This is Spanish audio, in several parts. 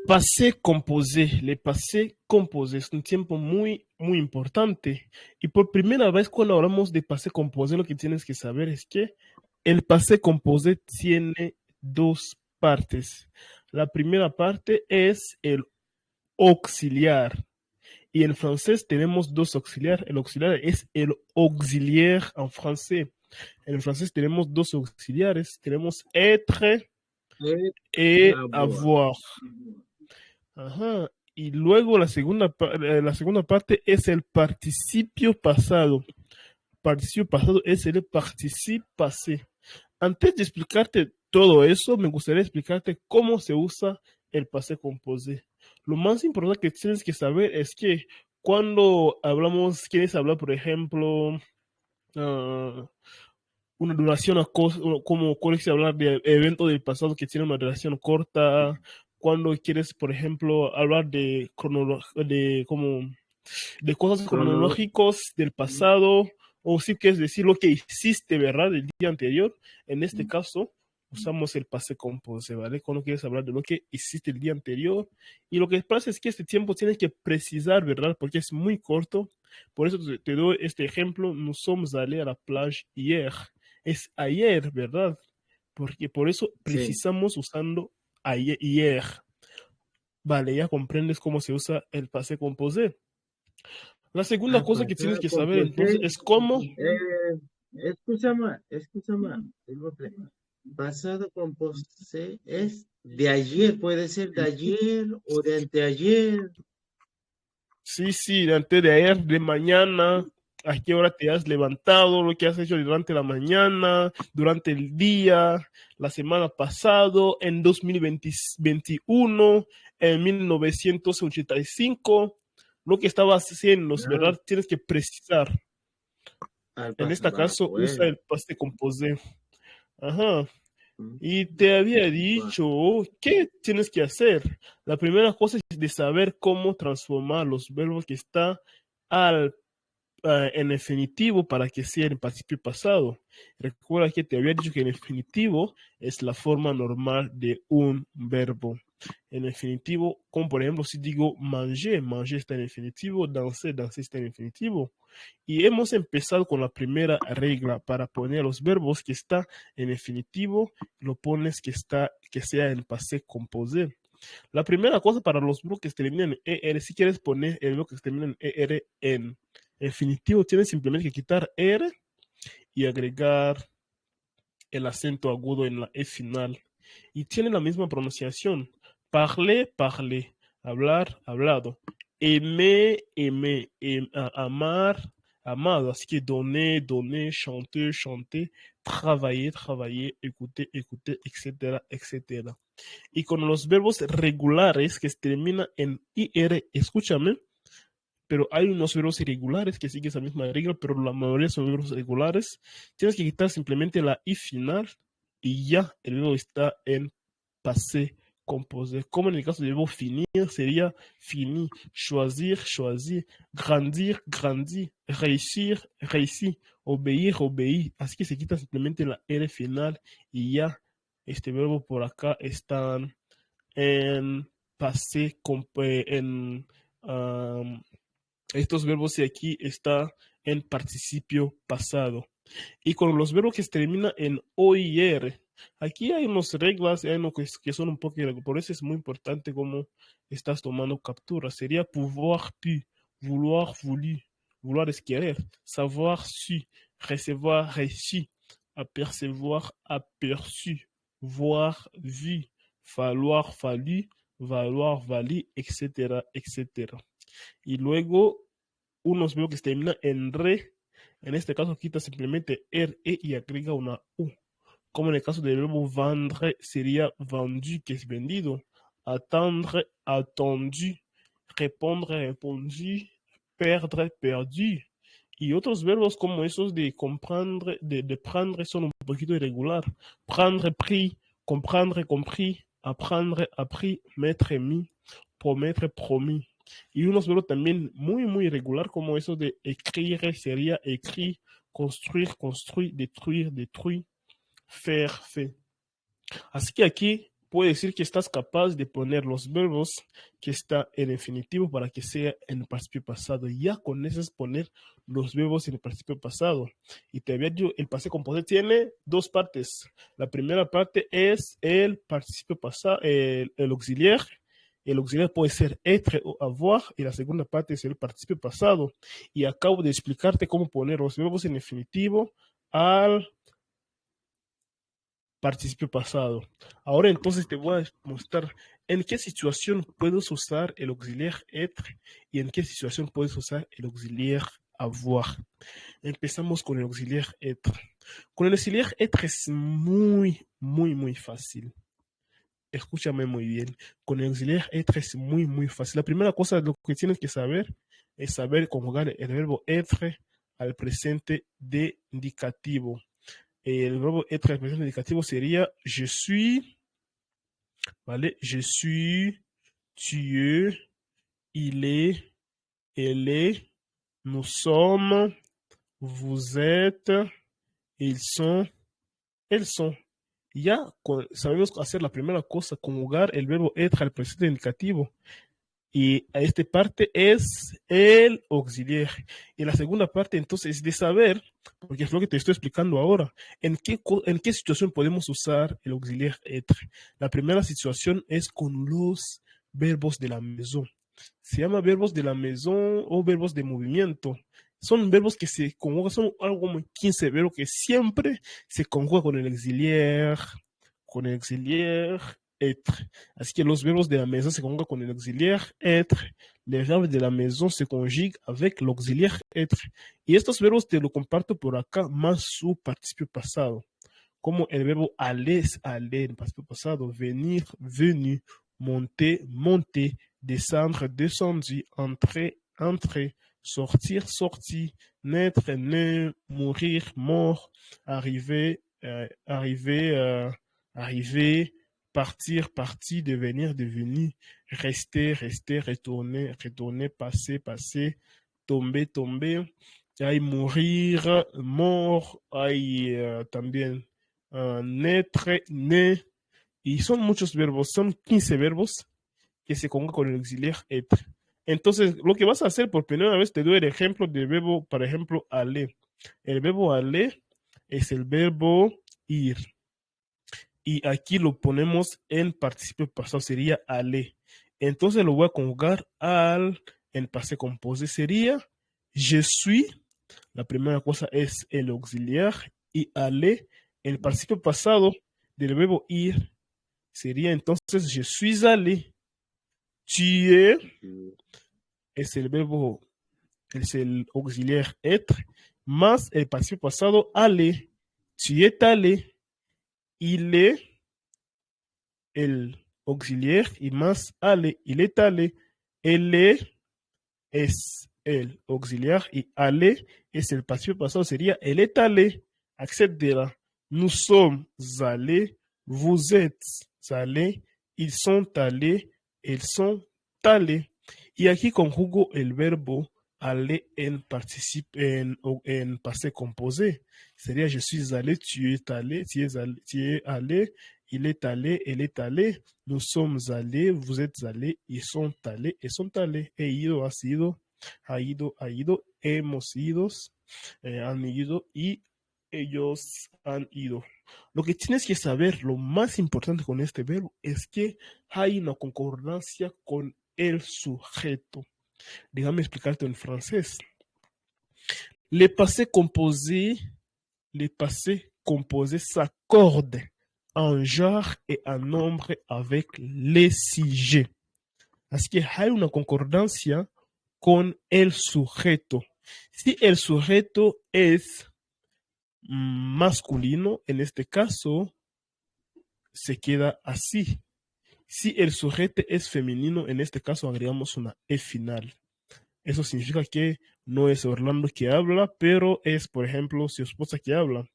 Pasé composé, le pasé composé es un tiempo muy importante. Y por primera vez cuando hablamos de pasé composé, lo que tienes que saber es que el pasé composé tiene dos partes. La primera parte es el auxiliar. Y en francés tenemos dos auxiliares. El auxiliar es el auxiliaire en francés. En francés tenemos dos auxiliares. Tenemos être Et et avoir. avoir. Ajá. Y luego la segunda parte es el participio pasado. Participio pasado es el participe passé. Antes de explicarte todo eso, me gustaría explicarte cómo se usa el passé composé. Lo más importante que tienes que saber es que cuando hablamos, quieres hablar, por ejemplo, ah, una duración como quieres hablar de eventos del pasado que tienen una duración corta, cuando quieres, por ejemplo, hablar de cosas Cronolo- cronológicas del pasado, o si quieres decir lo que hiciste, ¿verdad? El día anterior. En este caso, usamos el passé composé, ¿vale? Cuando quieres hablar de lo que hiciste el día anterior. Y lo que pasa es que este tiempo tienes que precisar, ¿verdad? Porque es muy corto. Por eso te doy este ejemplo. Nous sommes allés à la plage hier. Es ayer, ¿verdad? Porque por eso Sí. precisamos usando ayer. Vale, ya comprendes cómo se usa el passé composé. La segunda cosa que tienes Pasado que saber entonces composé. es cómo. Escúchame, s'il vous plaît. Pasado composé es de ayer, puede ser de ayer o de anteayer. Sí, sí, antes de ayer, de mañana, a qué hora te has levantado, lo que has hecho durante la mañana, durante el día, la semana pasado, en 2021, en 1985, lo que estabas haciendo, Ah, ¿verdad? Tienes que precisar. al En pasado. este Va, caso, usa bueno. el past composé. Ajá. Y te había Va. dicho qué tienes que hacer. La primera cosa es de saber cómo transformar los verbos que están al, en infinitivo para que sea en participio pasado. Recuerda que te había dicho que el infinitivo es la forma normal de un verbo. En infinitivo, como por ejemplo, si digo manger, manger está en infinitivo, danser, danser está en infinitivo. Y hemos empezado con la primera regla para poner los verbos que está en infinitivo, lo pones que sea en passé composé. La primera cosa para los verbos que terminan en ER, si quieres poner el verbo que termina en ER en infinitivo, tienes simplemente que quitar R y agregar el acento agudo en la E final. Y tiene la misma pronunciación. Parler, parler. Hablar, hablado. Aimer, aimer. Amar, amado. Así que donner, donner. Chanter, chanter. Travailler, travailler. Écouter, écouter, etcétera, etcétera. Y con los verbos regulares que se terminan en IR, escúchame, pero hay unos verbos irregulares que siguen esa misma regla, pero la mayoría son verbos regulares. Tienes que quitar simplemente la I final y ya el verbo está en passé composé. Como en el caso del verbo finir, sería fini, choisir, choisi, grandir, grandi, réussir, réussi, obéir, obéi. Así que se quita simplemente la R final y ya este verbo por acá está en passé, en um, estos verbos de aquí está en participio pasado. Y con los verbos que se terminan en OIR, aquí hay unas reglas, hay unos que son un poco irregulares. Por eso es muy importante cómo estás tomando captura. Sería pouvoir pu, vouloir voulu, vouloir es querer, savoir su, recevoir reçu, apercevoir aperçu, voir vu, falloir fallu, valoir valu, etcétera, etcétera. Y luego unos veo que se termina en re. En este caso quita simplemente R, E y agrega una U. Como en el caso del verbo vendre sería vendu, que es vendido. Attendre, attendu. Répondre, répondu. Perdre, perdu. Y otros verbos como esos de comprendre, de prendre son un poquito irregular. Prendre, pris. Comprendre, compris. Apprendre, appris. Mettre, mis. Promettre, promis. Y unos verbos también muy irregular como eso de écrire sería écrit, construire, construit, détruire, détruit, faire, fait. Así que aquí puede decir que estás capaz de poner los verbos que está en infinitivo para que sea en el participio pasado. Ya con eso es poner los verbos en el participio pasado. Y te había dicho, el pasé composé tiene dos partes. La primera parte es el participio pasado, el auxiliar. El auxiliar puede ser être o avoir, y la segunda parte es el participio pasado. Y acabo de explicarte cómo poner los verbos en infinitivo al participio pasado. Ahora entonces te voy a mostrar en qué situación puedes usar el auxiliar être y en qué situación puedes usar el auxiliar avoir. Empezamos con el auxiliar être. Con el auxiliar être es muy fácil. Escúchame muy bien. Con el auxiliar être es muy fácil. La primera cosa lo que tienes que saber es saber conjugar el verbo être al presente de indicativo. El verbo être al presente indicativo sería je suis, ¿vale? Je suis, tu es, il est, elle est, nous sommes, vous êtes, ils sont, elles sont. Ya sabemos hacer la primera cosa, conjugar el verbo être al presente indicativo. Y a esta parte es el auxiliar. Y la segunda parte entonces es de saber, porque es lo que te estoy explicando ahora, en qué situación podemos usar el auxiliar être. La primera situación es con los verbos de la maison. Se llama verbos de la maison o verbos de movimiento. Son verbos que se conjugan, son algo como 15 verbos que siempre se conjugan con el auxiliar être. Así que los verbos de la maison se conjugan con el auxiliar être. Les verbos de la maison se conjuguent avec l'auxiliar être. Y estos verbos te lo comparto por acá, más su participio pasado. Como el verbo aller, aller, en participio pasado, venir, venu, monter, monter, descendre, descendu, entrer, entrer, sortir, sorti, naître, né, mourir, mort, arriver, arriver, partir, parti, devenir, devenu, rester, rester, retourner, retourner, passer, passer, tomber, tomber. Hay mourir, mort, hay también naître, né. Y son muchos verbos, son 15 verbos que se conjugan con el auxiliar être. Entonces, lo que vas a hacer por primera vez, te doy el ejemplo del verbo, por ejemplo, aller. El verbo aller es el verbo ir. Y aquí lo ponemos en participio pasado, sería aller. Entonces lo voy a conjugar en passé composé, sería je suis. La primera cosa es el auxiliar y aller. El participio pasado del verbo ir sería entonces je suis allé. Tu es es el verbo, es el auxiliar être, más el participio pasado aller. Tu es allé. Il est el auxiliar y más aller. Il est allé. Elle es el auxiliar y aller es el participio pasado, sería elle est allée, etc. Nous sommes allés, vous êtes allés, ils sont allés, elles sont allés. Y aquí conjugo el verbo aller en passé composé. Sería je suis allé, tu es allé, tu es allé, il est allé, elle est allée, nous sommes allés, vous êtes allés, ils sont allés, elles sont allés. He ido, has ido, ha ido, hemos ido, han ido y ellos han ido. Lo que tienes que saber, lo más importante con este verbo, es que hay una concordancia con el sujeto. Déjame explicarte en francés. Les passés composés s'accordent en genre et en nombre avec les sujets. Así que hay una concordancia con el sujeto. Si el sujeto es masculino, en este caso, se queda así. Si el sujeto es femenino, en este caso agregamos una E final. Eso significa que no es Orlando que habla, pero es, por ejemplo, su esposa que habla.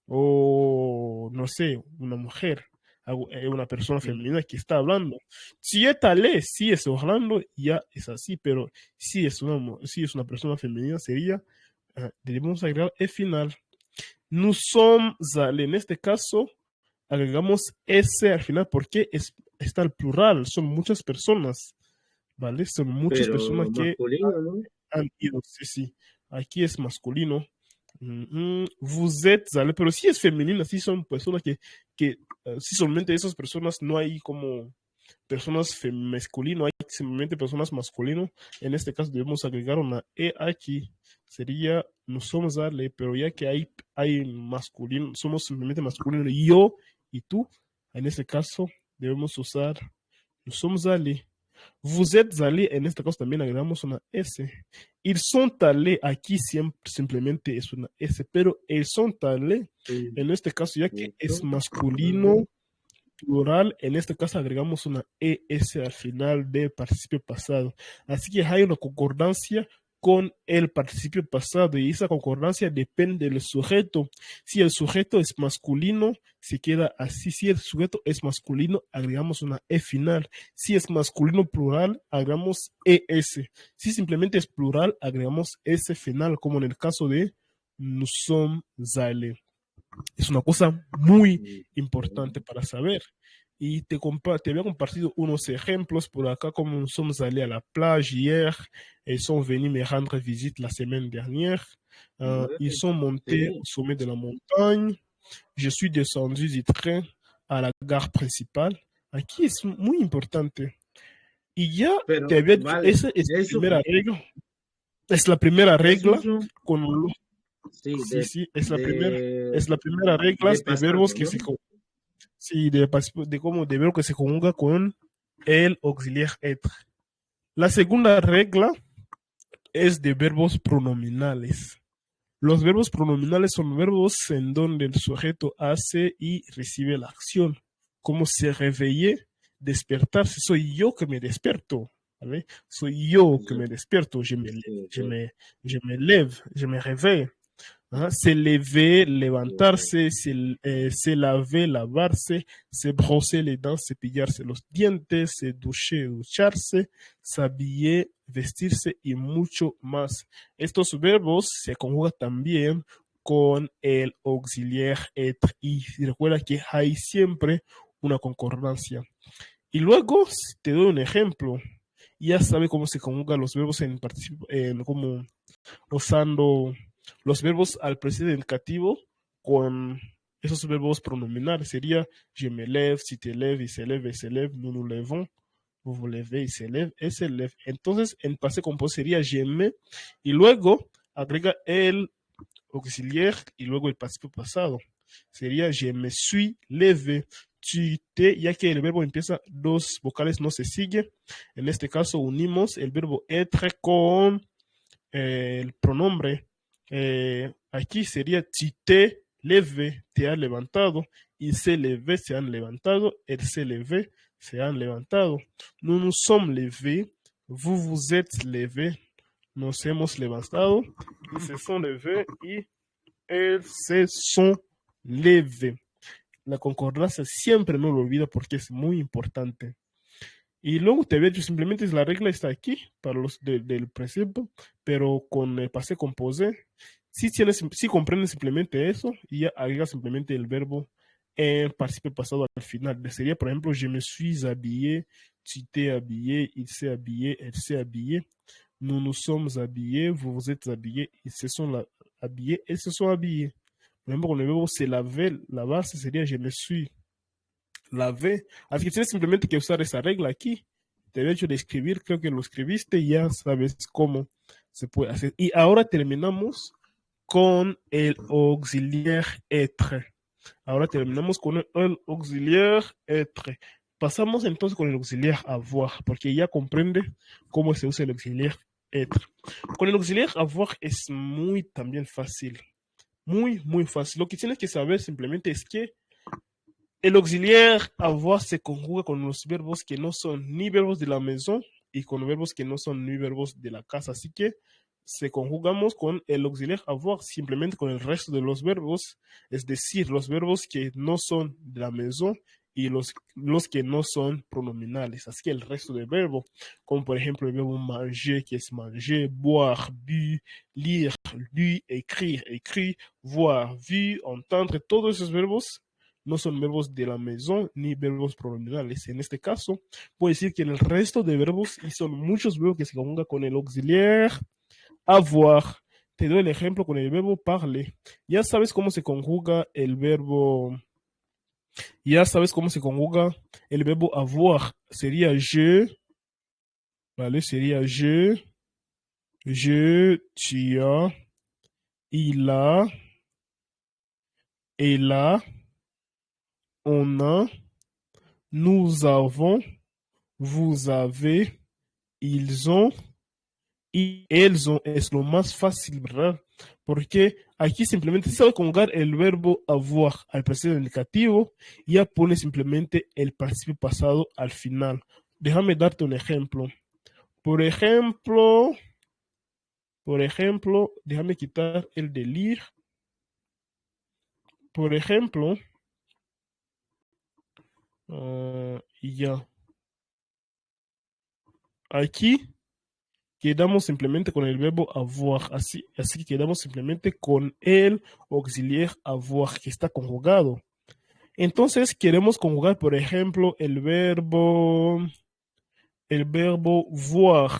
O, no sé, una mujer, una persona femenina que está hablando. Si es talé, si es Orlando, ya es así, pero si es una persona femenina, sería, debemos agregar E final. Nous sommes allés, en este caso, agregamos S al final porque está el plural, son muchas personas, ¿vale? Son muchas personas Pero que masculino, ¿no? han ido, sí, sí. Aquí es masculino. Vous êtes, ¿vale? Pero sí es femenina, sí son personas que sí solamente esas personas no hay como personas masculino, hay simplemente personas masculino. En este caso debemos agregar una E aquí. Sería, no somos allés, pero ya que hay masculino, somos simplemente masculino, yo y tú. En este caso debemos usar, no somos allés. Vous êtes allés, en este caso también agregamos una S. Ils sont allés, aquí siempre, simplemente es una S, pero ils sont allés, Sí, en este caso ya que es eso. masculino, plural, en este caso agregamos una ES al final del participio pasado. Así que hay una concordancia con el participio pasado y esa concordancia depende del sujeto. Si el sujeto es masculino, se queda así. Si el sujeto es masculino, agregamos una E final. Si es masculino plural, agregamos ES. Si simplemente es plural, agregamos S final, como en el caso de nous sommes allés. Es una cosa muy importante para saber. Y te había compartido unos ejemplos por acá, como nous sommes allés à la plage hier, ils sont venus me rendre visite la semaine dernière, ils sont montés au Sí, sommet de la montagne, je suis descendu du train à la gare principale. Aquí es muy importante. Y ya te pero había dicho, vale, esa es la eso, primera regla. Es la primera esos regla son, con los sí, sí, sí, es la primera regla de de pasado, verbos que ¿no? se sí, de cómo de verbo que se conjuga con el auxiliar être. La segunda regla es de verbos pronominales. Los verbos pronominales son verbos en donde el sujeto hace y recibe la acción. Como se réveiller, despertarse. Soy yo que me despierto. ¿Vale? Soy yo que me despierto. Sí, Je me lève, je me réveille. Ajá, se lever, levantarse, se laver, lavarse, se brosser les dents, cepillarse los dientes, se ducher, ducharse, s'habiller, vestirse y mucho más. Estos verbos se conjugan también con el auxiliar être y recuerda que hay siempre una concordancia. Y luego te doy un ejemplo. Ya sabe cómo se conjugan los verbos en como usando los verbos al presente indicativo con esos verbos pronominales. Sería je me lève, si te lèves, il se lève, elle se lève, nous nous levons, vous vous levez, il se lève, elle se lève. Entonces, en pasé compuesto sería je me y luego agrega el auxiliar y luego el participio pasado. Sería je me suis levé. Tu te, ya que el verbo empieza, dos vocales no se siguen. En este caso unimos el verbo être con el pronombre aquí sería tu te leve, te has levantado, il se leve, se han levantado, elle se leve, se han levantado. Nous nous sommes levés, vous vous êtes levés, nos hemos levantado, ils se sont levés y elles se sont levés. La concordancia siempre no lo olvida porque es muy importante. Y luego te había dicho simplemente la regla está aquí para los del principio, pero con el pasé composé, si comprendes simplemente eso y ya agregas simplemente el verbo en participio pasado al final. Sería, por ejemplo, je me suis habillé, tu t'es habillé, il s'est habillé, elle s'est habillée, nous nous sommes habillés, vous vous êtes habillés, ils se sont habillés, elles se sont habillés. Por ejemplo, con el verbo se laver, lavarse sería je me suis la V. Así que tienes simplemente que usar esa regla aquí. Te he hecho de escribir, creo que lo escribiste y ya sabes cómo se puede hacer. Y ahora terminamos con el auxiliar être. Ahora terminamos con el auxiliar être. Pasamos entonces con el auxiliar avoir, porque ya comprende cómo se usa el auxiliar être. Con el auxiliar avoir es muy también fácil. Muy, muy fácil. Lo que tienes que saber simplemente es que el auxiliar avoir se conjuga con los verbos que no son ni verbos de la maison y con verbos que no son ni verbos de la casa. Así que se conjugamos con el auxiliar avoir simplemente con el resto de los verbos, es decir, los verbos que no son de la maison y los que no son pronominales. Así que el resto del verbo, como por ejemplo el verbo manger, que es manger, boire, bu, lire, lu, écrire, écrit, voir, vu, entendre, todos esos verbos no son verbos de la maison ni verbos pronominales. En este caso, puedo decir que en el resto de verbos, y son muchos verbos que se conjugan con el auxiliar avoir. Te doy el ejemplo con el verbo parler. Ya sabes cómo se conjuga el verbo. Ya sabes cómo se conjuga el verbo avoir. Sería je, ¿vale? Sería je, tu as, il a, elle a, on a, nous avons, vous avez, ils ont y elles ont. Es lo más fácil, ¿verdad? Porque aquí simplemente se va a conjugar el verbo avoir al presente indicativo y ya pone simplemente el participio pasado al final. Déjame darte un ejemplo. Por ejemplo, déjame quitar el de lire. Por ejemplo, y ya. Aquí quedamos simplemente con el verbo avoir, así que quedamos simplemente con el auxiliar avoir que está conjugado. Entonces queremos conjugar, por ejemplo, el verbo voir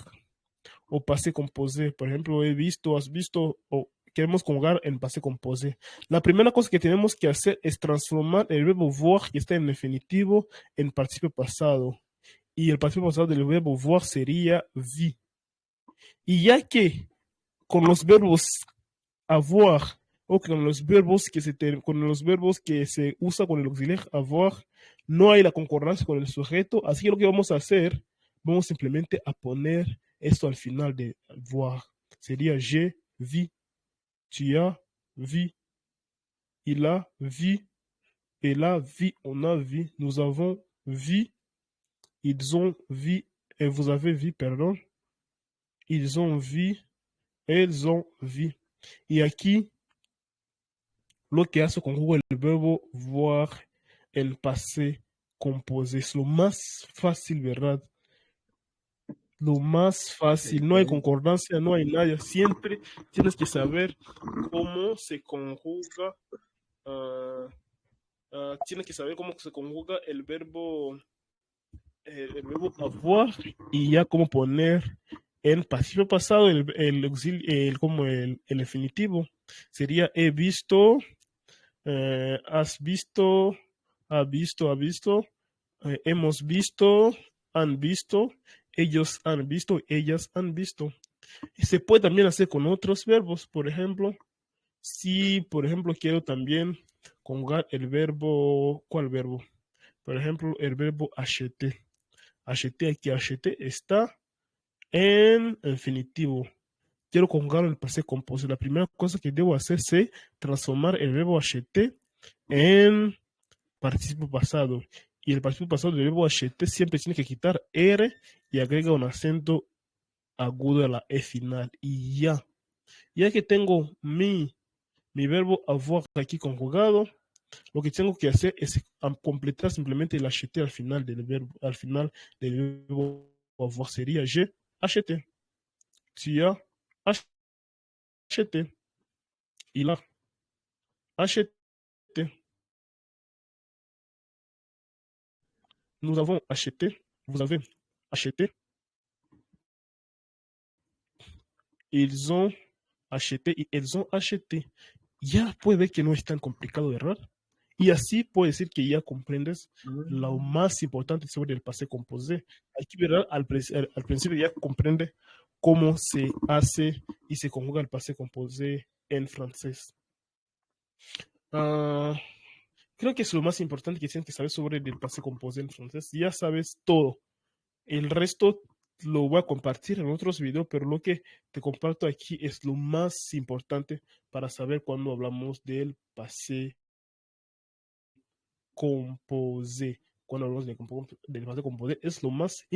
o passé composé. Por ejemplo, he visto, has visto, o queremos conjugar en passé composé. La primera cosa que tenemos que hacer es transformar el verbo voir que está en definitivo en participio pasado. Y el participio pasado del verbo voir sería vi. Y ya que con los verbos avoir o con los verbos que se usa con el auxiliar avoir no hay la concordancia con el sujeto, así que lo que vamos a hacer, vamos simplemente a poner esto al final de voir. Sería j'ai vu, tu as vu, il a vu, elle a vu, on a vu, nous avons vu, ils ont vu, et vous avez vu, pardon, ils ont vu, elles ont vu. Y aquí lo que hace conjuga el verbo voir en passé composé. Es lo más fácil, ¿verdad? Lo más fácil. No hay Perfecto. concordancia, no hay nada. Siempre tienes que saber cómo se conjuga. ah, tienes que saber cómo se conjuga el verbo avoir y ya cómo poner en pasado pasado como el definitivo. Sería he visto, has visto, ha visto, hemos visto, han visto, ellos han visto, ellas han visto. Y se puede también hacer con otros verbos. Por ejemplo, si, por ejemplo, quiero también conjugar el verbo, ¿cuál verbo? Por ejemplo, el verbo acheter. Acheter, aquí acheter está en infinitivo. Quiero conjugar el pasé compuesto. La primera cosa que debo hacer es transformar el verbo acheter en participio pasado. Y el participio pasado del verbo acheter siempre tiene que quitar R y agrega un acento agudo a la E final. Y ya. Ya que tengo mi verbo avoir aquí conjugado, lo que tengo que hacer es completar simplemente el acheter al final del verbo avoir. Sería j'ai acheté. Tu as acheté. Il a acheté. Nous avons acheté. Vous avez acheté. Ils ont acheté y elles ont acheté. Ya puede ver que no es tan complicado de errar. Y así puede decir que ya comprendes lo más importante sobre el passé composé. Aquí, ¿verdad? Al principio ya comprende cómo se hace y se conjuga el passé composé en francés. Ah, creo que es lo más importante que tienes que saber sobre el passé composé en francés. Ya sabes todo. El resto lo voy a compartir en otros videos, pero lo que te comparto aquí es lo más importante para saber cuando hablamos del passé composé. Cuando hablamos del passé composé es lo más